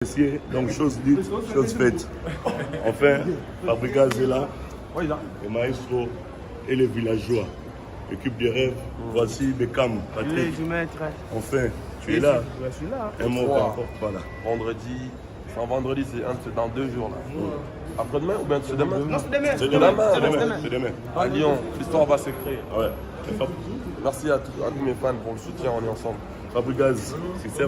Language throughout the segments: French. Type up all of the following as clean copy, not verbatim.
Donc chose dite, chose faite. Enfin, Fabregas est là, le maestro et les villageois. Équipe de rêve, voici Beckham, Patrick. Enfin, tu es là. Je suis là. Un mot encore, voilà. Vendredi, c'est dans 2 jours là. Après-demain ou bien c'est demain? Non, c'est demain. C'est demain. C'est demain. À Lyon, l'histoire va s'écrire. Ouais. Merci à tous mes fans pour le soutien, on est ensemble. Fabregas, c'est ça.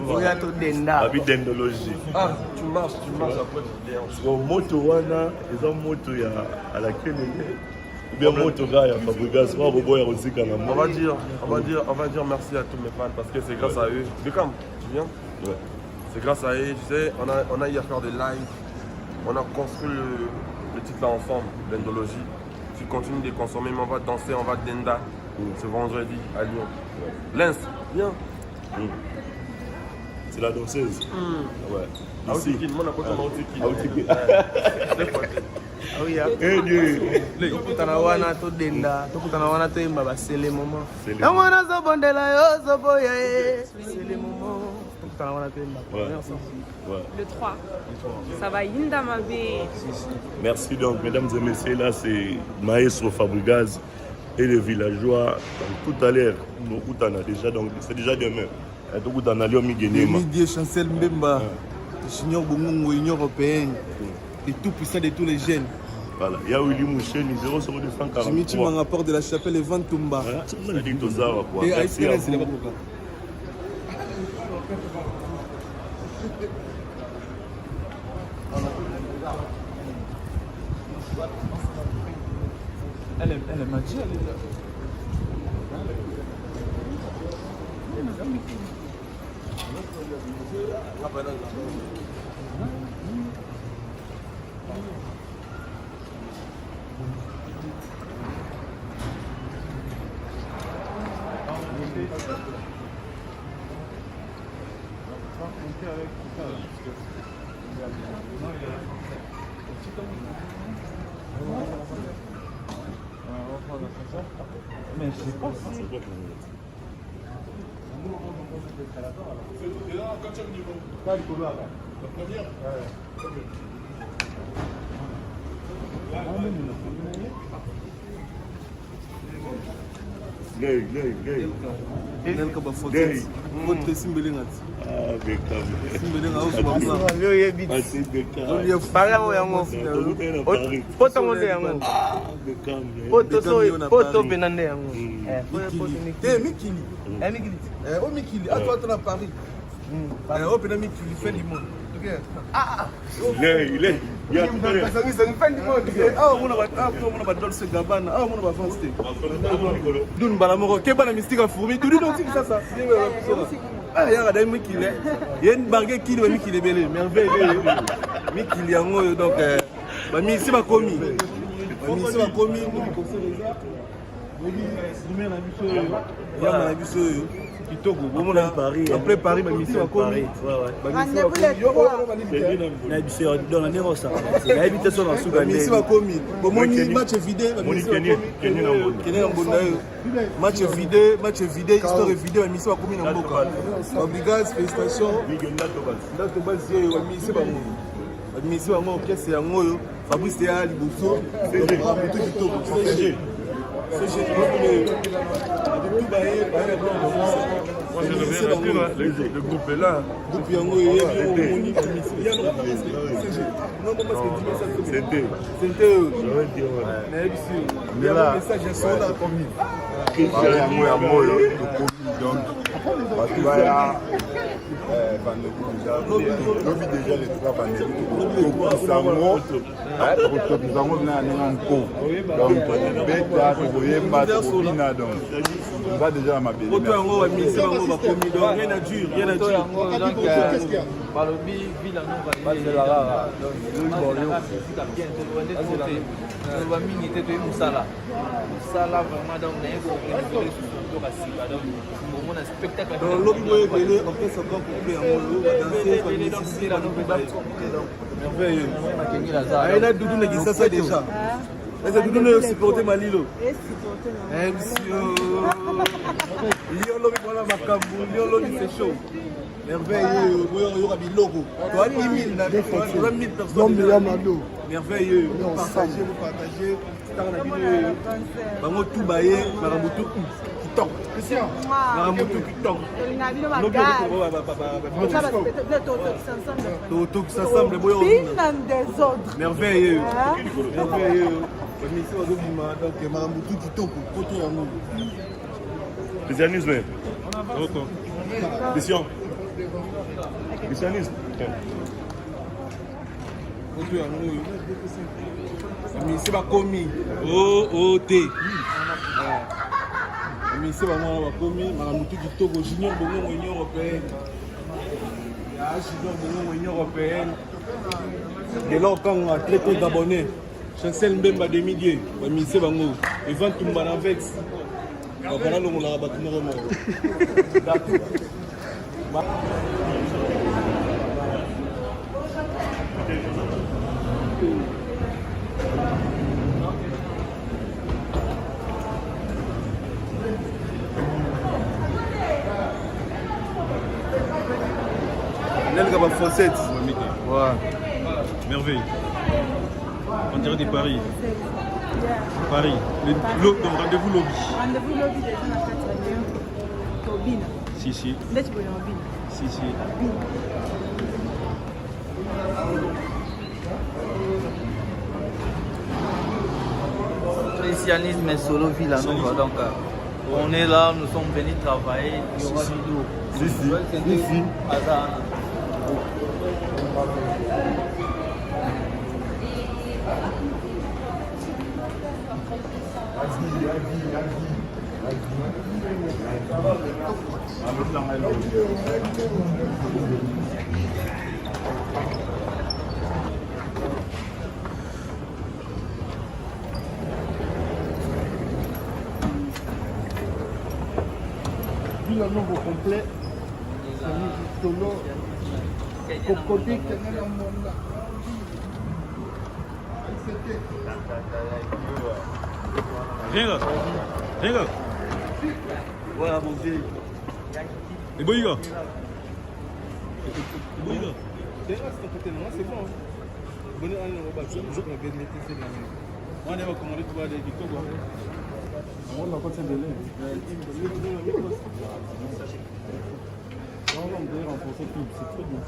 La vie d'endologie. Ah, tu marches après tu viens. Son moto wana, ils ont moto à laquelle ou bien moto gars ya Fabregas, on va dire merci à tous mes fans parce que c'est grâce à eux. Beckham, tu viens? Ouais. C'est grâce à eux, tu sais, on a eu à faire des lives, on a construit le titre là ensemble, l'endologie. Tu continues de consommer, mais on va danser, on va denda ce vendredi à Lyon. Lens, viens. C'est la danseuse. Ouais. Ici. Tokutana wana todenda, tokutana wana toyemba basele moment. Yango nazobondela yo zoboya ye. Sele moment. Tokutana wana toyemba. Le 3. Ça va Yinda Mabe. Merci donc, mesdames et messieurs, là c'est Maestro Fabregas et les villageois. Donc, tout à l'heure, nous déjà, donc c'est déjà demain. Tout à l'heure, Didier Chancel Mbemba, Junior Bongo, Union européenne, le tout puissant de tous les jeunes. Voilà, il y a Willy Mouchen, 0 sur 243. Jimmy Timang rapport de la chapelle et Vantumba. Et merci à vous. Elle est magique, elle est là. Mais je sais pas si... Après Paris, mission à Paris. Match vidé, histoire vidé, mission à Komi na Mboka. Fabregas, félicitations. Mission à moi, pièce à moi. Fabrice Théa, Liboso, moi je reviens là-dessus, le groupe est là. Est-ce que vous supportez Malilo? Lyon, c'est chaud. Merveilleux, il y aura des logos. 10 000, 20 000 personnes. Merveilleux, vous partagez. Bango tout baillé, Maramutu qui toque. Maramutu qui toque. Toto qui s'assemble, merveilleux. Merveilleux. Donc Maramutu qui toque, côté à nous. Christianisme. Christian. Christianisme. C'est pas commis. OOT. Mais c'est vraiment pas commis. Maramutu qui toque junior de l'Union européenne. Junior de l'Union européenne. Et là, quand on a très peu d'abonnés, Chancel Mbemba de Midier, mais c'est bon. Et vend tout le monde avec. Voilà, on a battu normalement. Nelga Fossette. Ouais. Merveille. On dirait des paris. Paris. Donc rendez-vous lobby. Rendez-vous lobby des gens à 4 millions. Tobina. Si, si. Là, tu peux y en Si, si. Christianisme et solo ville à nous. Donc, on est là, nous sommes venus travailler. Il y aura du dos. Si. Puis le nombre complet, c'est solo, Cocody, Viens là. Viens là. voilà mon Dieu. Et bon, les gars. Les gars. C'est bon. Bonne année, on va battre. Je vais mettre ces derniers. On va commander tout des Togo. On va passer de l'air. On va renforcer tout. C'est très bien.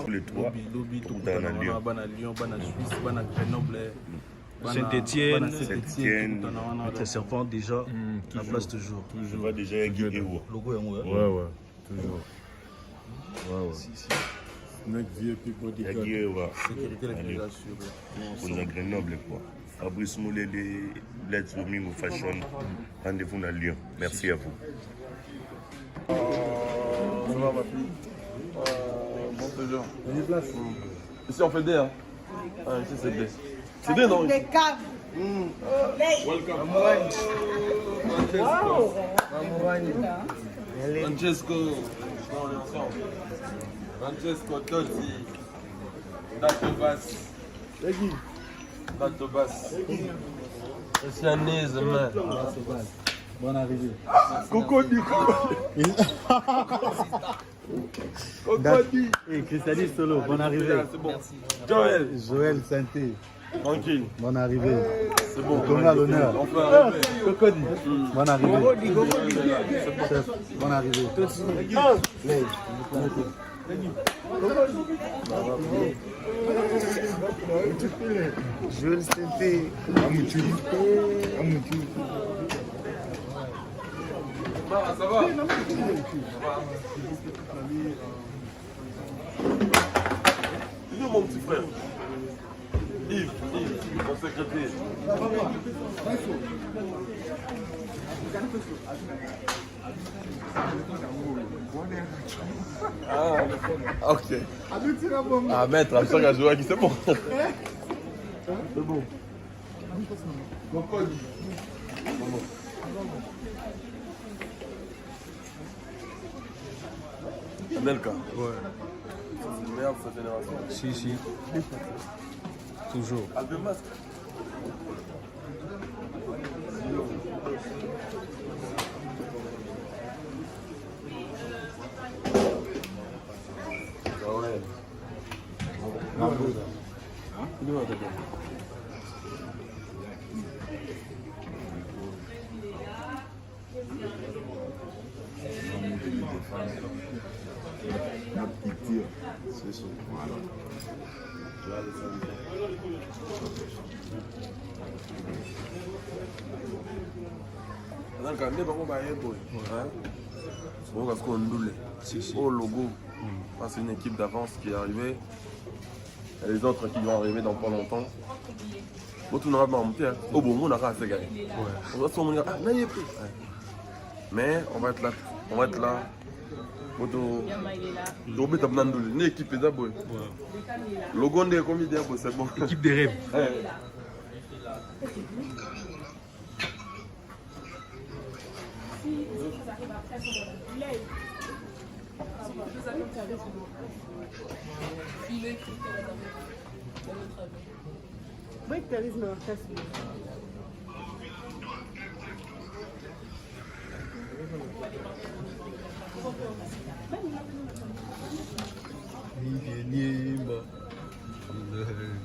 Les trois. Lobby, tout dans la Lyon. Lyon, Suisse, Grenoble. Saint-Étienne. Saint-Étienne. Notre servant déjà. La place toujours. Je vois déjà un guide Ewo. Logo est moi. Ouais, toujours. Mec vieux, puis body Il y a guide Ewo. sécurité, Allez. On a Grenoble quoi. Fabrice Moulé, Let's Domingo Fashion. Rendez-vous dans Lyon. Merci à vous. Ça va ma fille? Bon toujours. Ici on fait D hein? Ah ici c'est D. C'est D non? Des caves. Welcome. Francesco. On est ensemble. Francesco Totti. Dato Bass. Dato Bass. Christianisme. Bonne arrivée. Cocody. Cocody. Et Christianisme solo, bonne arrivée. C'est bon. Joël. Joël Santé, Tranquille. bonne arrivée. C'est bon. Thomas l'honneur. On peut arriver. Cocody, bonne arrivée. Chef, bonne arrivée. Joël Santé. Ça va? C'est nous mon petit frère. Yves, mon secrétaire. Ah, ok. Ah, maître, I'm sorry, je joue c'est bon. C'est bon. Nelka. Ouais. C'est le meilleur de sa génération. Si, si. Toujours. Album masque. C'est ça. Voilà. Tu vois, les au logo, c'est une équipe d'avance qui est arrivée. Et les autres qui vont arriver dans pas longtemps. Mais on va être là. On va être là. Une équipe est d'abord. Logo de comédien, c'est bon. Équipe des rêves.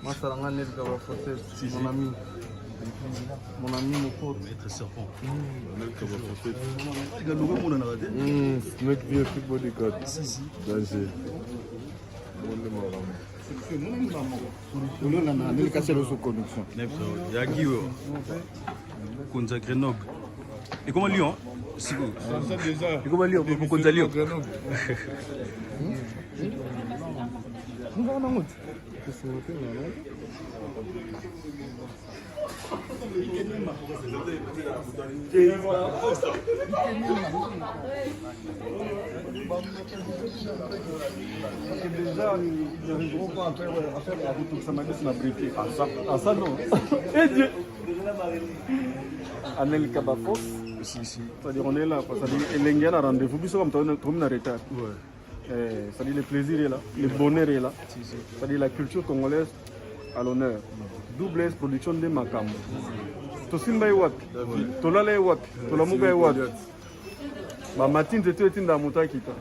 Moi, ça mon ami. Mon ami, mon pote. Maître serpent. Mec vient plus beau des codes. Si. Danger. Il y a Guy, Konza Grenoble. Et comment Lyon? Et comment Lyon? Pour Konza Lyon. Déjà, ils n'arriveront pas à faire la route de Samadis n'a briqué. Ah ça non. Et Dieu. Anel Kabafos. C'est-à-dire on est là. C'est-à-dire l'Indien a rendez-vous. Puis comme on est en retard. C'est-à-dire le plaisir est là, le bonheur est là. C'est-à-dire la culture congolaise à l'honneur. Double production de Makam. Tosimba est wapi, Tolala est wapi, Tolamuga est wapi. Ma matine c'était une damuta qui t'a.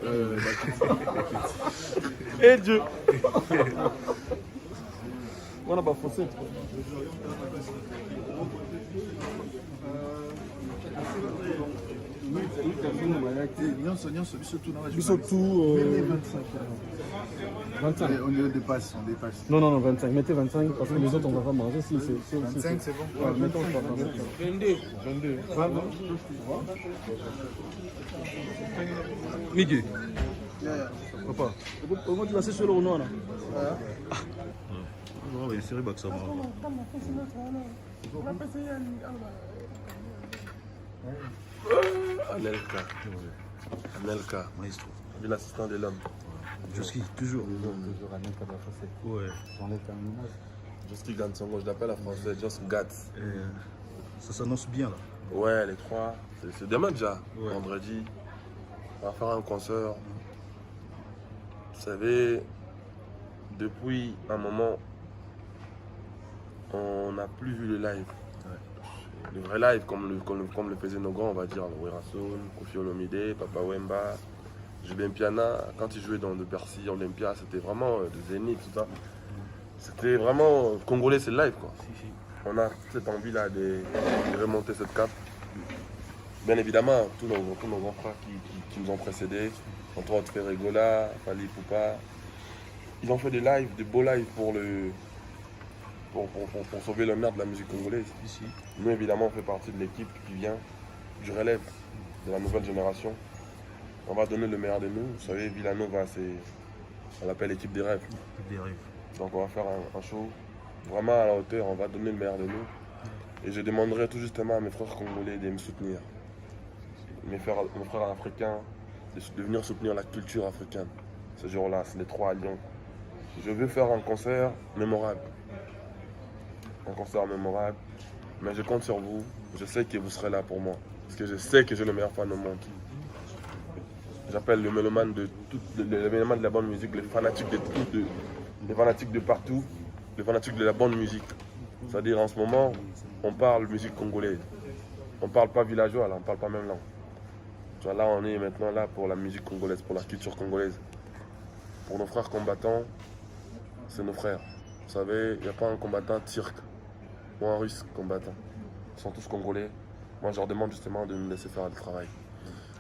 Et Dieu. On n'a pas forcé. Surtout 25. On le dépasse, on dépasse. Non, 25. Mettez 25 parce que les autres on va pas manger. Si, 25 c'est bon. Ouais, mettons 22. Miguel. Papa, comment tu vas sur le Renoir là? Oui, c'est vrai que ça va. Anelka, Maestro. l'assistant de l'homme. Joski, toujours. Toujours Anelka Bafossé. Ouais. Joski Gansongo, je l'appelle en français, Just Gats. Ça s'annonce bien là. Ouais, les trois. C'est demain déjà, Ouais. vendredi. On va faire un concert. Vous savez, depuis un moment, on n'a plus vu le live. Le vrai live, comme le faisaient nos grands, on va dire, Werason, Kofi Olomide, Papa Wemba, Julien Piana. Quand ils jouaient dans le Bercy, Olympia, c'était vraiment de Zénith, tout ça. C'était vraiment congolais, c'est le live, quoi. On a cette envie-là de remonter cette cape. Bien évidemment, tous nos grands frères qui nous ont précédés, entre autres Ferregola, Fali Poupa, ils ont fait des lives, des beaux lives pour sauver l'honneur de la musique congolaise. Ici. Nous, évidemment, on fait partie de l'équipe qui vient du relève de la nouvelle génération. On va donner le meilleur de nous. Vous savez, Villanova, on l'appelle l'équipe des rêves. Donc on va faire un show vraiment à la hauteur, on va donner le meilleur de nous. Et je demanderai tout justement à mes frères congolais de me soutenir. Mes frères africains, de venir soutenir la culture africaine. Ce jour-là, c'est les 3 à Lyon. Je veux faire un concert mémorable. Un concert mémorable. Mais je compte sur vous. Je sais que vous serez là pour moi. Parce que je sais que j'ai le meilleur fan au monde. J'appelle le mélomane de la bonne musique, les fanatiques les fanatiques de partout, les fanatiques de la bonne musique. C'est-à-dire en ce moment, on parle musique congolaise. On ne parle pas villageois, là, on ne parle pas même langue. Tu vois, là, on est maintenant là pour la musique congolaise, pour la culture congolaise. Pour nos frères combattants, c'est nos frères. Vous savez, il n'y a pas un combattant turc ou un russe combattant. Ils sont tous congolais. Moi, je leur demande justement de me laisser faire le travail.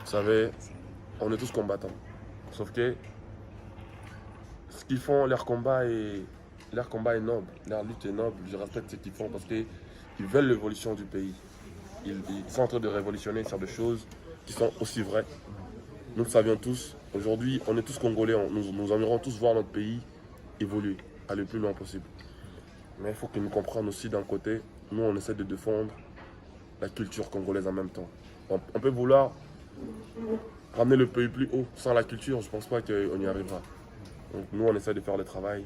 Vous savez, on est tous combattants. Sauf que ce qu'ils font, leur combat est noble, leur lutte est noble. Je respecte ce qu'ils font parce qu'ils veulent l'évolution du pays. Ils sont en train de révolutionner sur des choses qui sont aussi vraies. Nous le savions tous. Aujourd'hui, on est tous Congolais. Nous aimerons tous voir notre pays évoluer, aller le plus loin possible. Mais il faut qu'ils nous comprennent aussi d'un côté. Nous, on essaie de défendre la culture congolaise en même temps. On peut vouloir ramener le pays plus haut sans la culture. Je ne pense pas qu'on y arrivera. Donc nous, on essaie de faire le travail.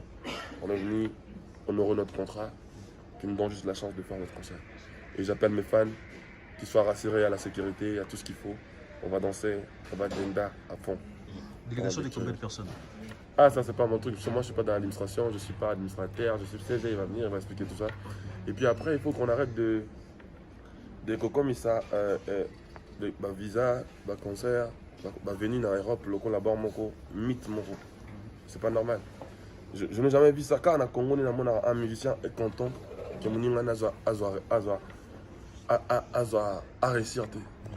On est venu honorer notre contrat, qui nous donne juste la chance de faire notre concert. Et j'appelle mes fans qu'ils soient rassurés à la sécurité, à tout ce qu'il faut. On va danser, on va Denda à fond. Délégation de combien de personnes? Ah, ça, c'est pas mon truc. Moi, je ne suis pas dans l'administration, je ne suis pas administrateur, je suis CG, il va venir, il va expliquer tout ça. Et puis après, il faut qu'on arrête de comme ça, visa, concert, venir dans l'Europe, le là-bas, mythe, c'est pas normal. Je n'ai jamais vu ça. Quand on a Congo, un musicien est content que mon a réussir.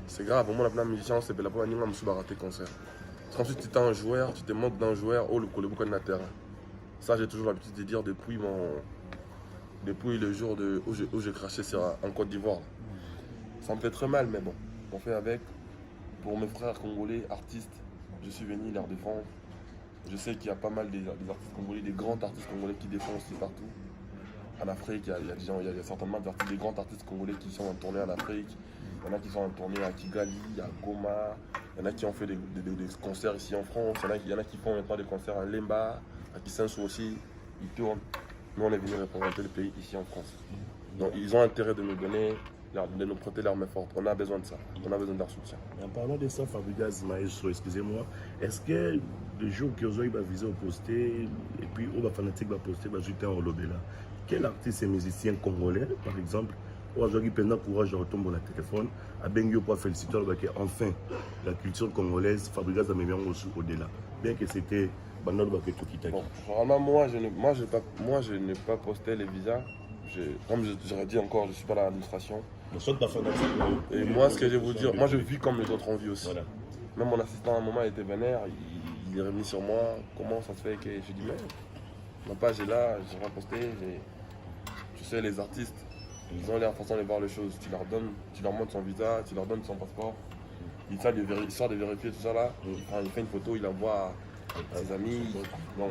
C'est grave, moi, un musicien, c'est la première fois que je concert. C'est comme si tu étais un joueur, tu te montres d'un joueur, oh, le beaucoup de terrain. Ça, j'ai toujours l'habitude de dire depuis le jour où j'ai craché en Côte d'Ivoire. Ça me fait très mal, mais bon, on fait avec. Pour mes frères congolais, artistes, je suis venu leur défendre. Je sais qu'il y a pas mal des artistes congolais, des grands artistes congolais qui défendent aussi partout. En Afrique, il y a certainement des grands artistes congolais qui sont en tournée en Afrique. Il y en a qui sont en tournée à Kigali, à Goma. Il y en a qui ont fait des concerts ici en France. Il y en a qui font maintenant des concerts à Lemba, à Kisensu aussi. Ils tournent. Nous, on est venus représenter le pays ici en France. Donc, ils ont intérêt de nous donner, de nous prêter leur main forte. On a besoin de ça. On a besoin de leur soutien. En parlant de ça, Fabregas Maestro, excusez-moi, est-ce que le jour que Ozoï va viser au posté, et puis au fanatique va poster, va jeter en lobby là, quel artiste et musicien congolais, par exemple, aujourd'hui, pendant courage, je retombe au téléphone, à Bengio pour féliciter, enfin, la culture congolaise, Fabregas a mis au-delà. Bien que c'était Bon, vraiment, moi, je n'ai pas posté les visas. Comme j'aurais dit encore, je ne suis pas dans l'administration. Et moi, ce que je vais vous dire, moi, je vis comme les autres ont vu aussi. Voilà. Même mon assistant, à un moment, il était vénère. Il est revenu sur moi. Comment ça se fait que je dis, mais ma page est là, j'ai rien posté. Tu sais, les artistes, ils ont leur façon de voir les choses. Tu leur montres son visa, tu leur donnes son passeport. Il sort de vérifier tout ça là. Il fait une photo, il envoie à ses amis. Bon,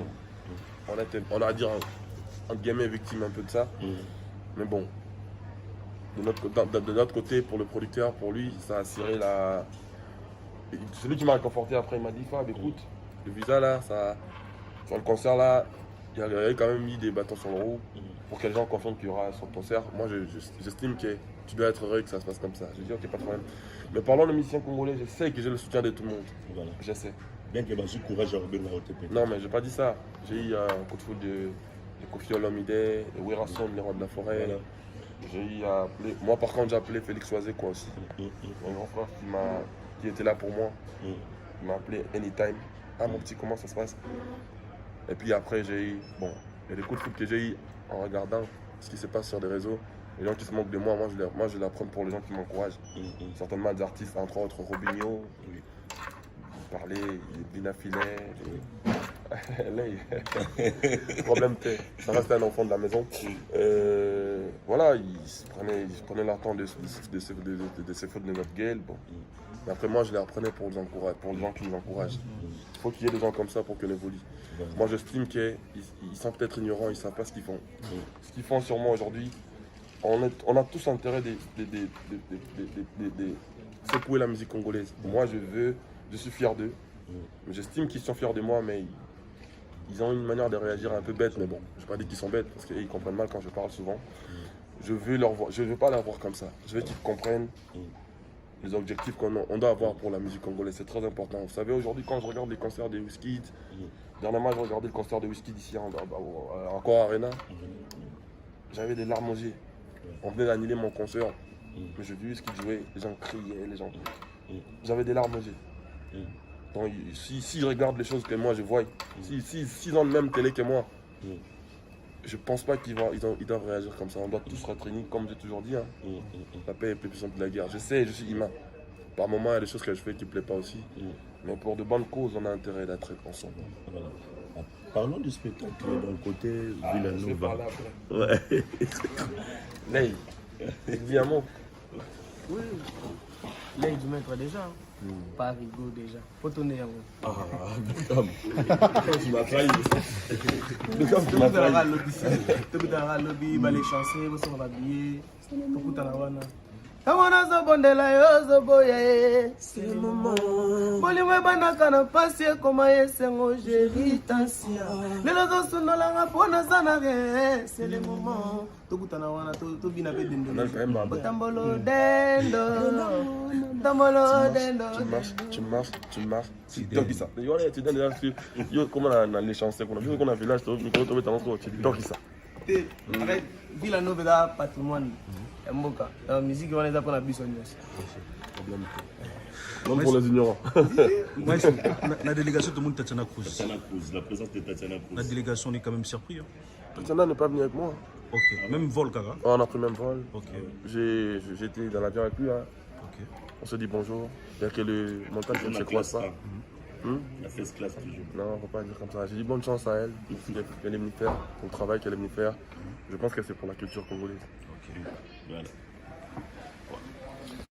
on a à dire entre guillemets victime un peu de ça. Mais bon, de notre côté, pour le producteur, pour lui, ça a assuré la. Celui qui m'a réconforté après, il m'a dit Fab, écoute, le visa là, sur le concert là, il y avait quand même mis des bâtons sur le roue pour que les gens confondent qu'il y aura sur le concert. Moi, j'estime que tu dois être heureux que ça se passe comme ça. Je dis, ok, pas de problème. Mais parlant de musiciens congolais, je sais que j'ai le soutien de tout le monde. Voilà. Je sais. Bien que j'ai courage à revenir au TP. Non, mais j'ai pas dit ça. J'ai eu un coup de foot de Kofi Olomide, de Werason, les rois de la forêt. Voilà. J'ai eu appelé. Moi, par contre, j'ai appelé Félix Oisé, quoi aussi. Mon grand frère qui était là pour moi. Il m'a appelé anytime. Ah, mon petit, comment ça se passe? Et puis après, j'ai eu. Bon, il y a des coups de foot que j'ai eu en regardant ce qui se passe sur les réseaux. Les gens qui se moquent de moi, je les apprends pour les gens qui m'encouragent. Certainement des artistes, entre autres Robinho, parler, Bina Filet. Problème T, ça reste un enfant de la maison. Voilà, ils prenaient leur temps de se foutre de notre gueule. Bon. Mais après, moi, je les apprenais pour les gens qui nous encouragent. Il faut qu'il y ait des gens comme ça pour qu'on évolue. Moi, j'estime qu'ils sont peut-être ignorants, ils ne savent pas ce qu'ils font. Ce qu'ils font sûrement aujourd'hui, on a tous intérêt de secouer la musique congolaise. Moi, je suis fier d'eux. J'estime qu'ils sont fiers de moi, mais ils ont une manière de réagir un peu bête. Mais bon, je ne vais pas dire qu'ils sont bêtes, parce qu'ils comprennent mal quand je parle souvent. Je ne veux pas les voir comme ça. Je veux qu'ils comprennent les objectifs qu'on doit avoir pour la musique congolaise. C'est très important. Vous savez, aujourd'hui, quand je regarde les concerts de Wizkid, dernièrement, je regardais le concert de Wizkid ici encore Arena, j'avais des larmes aux yeux. On venait d'annuler mon concert, mais j'ai vu Wizkid jouer, les gens criaient, les gens. J'avais des larmes aux yeux. Donc, s'ils regardent les choses que moi je vois, s'ils ont le même télé que moi, je pense pas qu'ils doivent réagir comme ça. On doit tous être unis, comme j'ai toujours dit. La paix est plus puissante que la guerre. Je sais, je suis humain. Par moments, il y a des choses que je fais qui ne plaisent pas aussi. Mais pour de bonnes causes, on a intérêt d'être ensemble. Voilà. Parlons du spectacle dans le côté Villanova. Ouais. Ney, évidemment. Oui. L'œil du maître déjà. Pas rigolo déjà. Faut tourner en haut. Ah, Beckham. Tu m'as trahi. Beckham, tu m'as trahi. Tout à l'heure, lobby, balai chancé, vous serez habillés. Tout à l'heure, Tamona zobondela yo zoboya ye c'est le moment Bolimwe banaka na pasi ekoma ye sengo jeritansia Lelo zosunola nga pona zanare c'est le moment Tokutana wana tobina pe dendo Tambolo dendo Tambolo dendo Tu marches tu toques ça tu donnes déjà yo comment on a les chansons qu'on a vu qu'on a village tu mets ta main tu toques ça Arrête Villanova da patrimoine Mboka, la musique on les apprend à Bissonios. Même pour les ignorants. La délégation, tout le monde Tatiana Cruz. La présence de Tatiana Cruz. La délégation, on est quand même surpris. Hein. Tatiana n'est pas venue avec moi. Ok, même vol, Kara. On a pris même vol. Ok. J'étais dans l'avion avec lui. Hein. Ok. On se dit bonjour. Bien que le montage, je ne sais quoi ça. La first class toujours. Non, on ne peut pas dire comme ça. J'ai dit bonne chance à elle. Elle est venue faire, pour le travail qu'elle est venue faire. Je pense que c'est pour la culture congolaise. Ok, voilà.